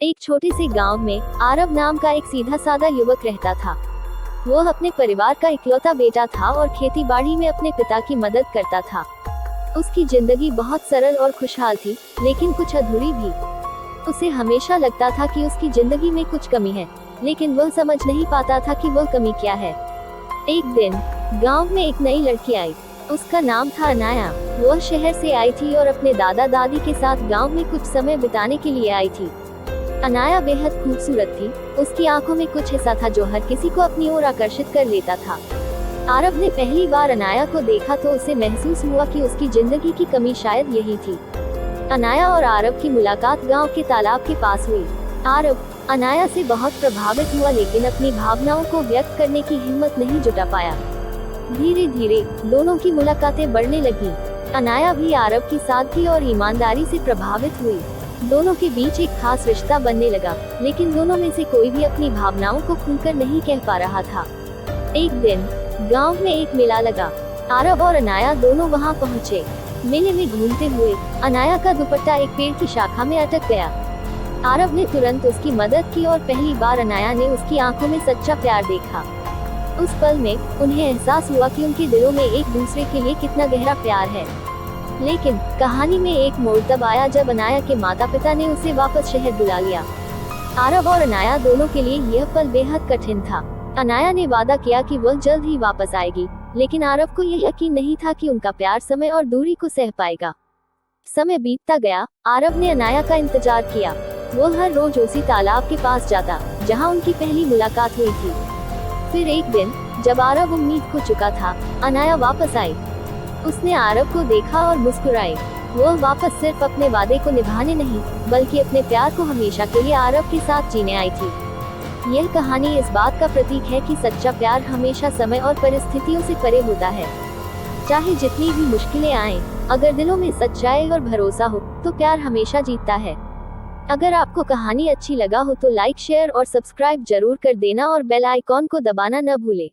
एक छोटे से गांव में आरव नाम का एक सीधा साधा युवक रहता था। वो अपने परिवार का इकलौता बेटा था और खेती बाड़ी में अपने पिता की मदद करता था। उसकी जिंदगी बहुत सरल और खुशहाल थी, लेकिन कुछ अधूरी भी। उसे हमेशा लगता था कि उसकी जिंदगी में कुछ कमी है, लेकिन वह समझ नहीं पाता था कि वह कमी क्या है। एक दिन गांव में एक नई लड़की आई। उसका नाम था अनाया। वह शहर से आई थी और अपने दादा दादी के साथ गांव में कुछ समय बिताने के लिए आई थी। अनाया बेहद खूबसूरत थी। उसकी आंखों में कुछ ऐसा था जो हर किसी को अपनी ओर आकर्षित कर लेता था। आरव ने पहली बार अनाया को देखा तो उसे महसूस हुआ कि उसकी जिंदगी की कमी शायद यही थी। अनाया और आरव की मुलाकात गांव के तालाब के पास हुई। आरव अनाया से बहुत प्रभावित हुआ, लेकिन अपनी भावनाओं को व्यक्त करने की हिम्मत नहीं जुटा पाया। धीरे धीरे दोनों की मुलाकातें बढ़ने लगी। अनाया भी आरव की सादगी और ईमानदारी से प्रभावित हुई। दोनों के बीच एक खास रिश्ता बनने लगा, लेकिन दोनों में से कोई भी अपनी भावनाओं को खुलकर नहीं कह पा रहा था। एक दिन गांव में एक मेला लगा। आरव और अनाया दोनों वहां पहुंचे। मेले में घूमते हुए अनाया का दुपट्टा एक पेड़ की शाखा में अटक गया। आरव ने तुरंत उसकी मदद की और पहली बार अनाया ने उसकी आंखों में सच्चा प्यार देखा। उस पल में उन्हें एहसास हुआ कि उनके दिलों में एक दूसरे के लिए कितना गहरा प्यार है। लेकिन कहानी में एक मोड़ तब आया जब अनाया के माता पिता ने उसे वापस शहर बुला लिया। आरव और अनाया दोनों के लिए यह पल बेहद कठिन था। अनाया ने वादा किया कि वह जल्द ही वापस आएगी, लेकिन आरव को यह यकीन नहीं था कि उनका प्यार समय और दूरी को सह पाएगा। समय बीतता गया। आरव ने अनाया का इंतजार किया। वो हर रोज उसी तालाब के पास जाता जहां उनकी पहली मुलाकात हुई थी। फिर एक दिन जब आरव उम्मीद खो चुका था, अनाया वापस आई। उसने आरव को देखा और मुस्कुराई। वह वापस सिर्फ अपने वादे को निभाने नहीं, बल्कि अपने प्यार को हमेशा के लिए आरव के साथ जीने आई थी। यह कहानी इस बात का प्रतीक है कि सच्चा प्यार हमेशा समय और परिस्थितियों से परे होता है। चाहे जितनी भी मुश्किलें आएं, अगर दिलों में सच्चाई और भरोसा हो तो प्यार हमेशा जीतता है। अगर आपको कहानी अच्छी लगा हो तो लाइक, शेयर और सब्सक्राइब जरूर कर देना और बेल आइकॉन को दबाना न भूले।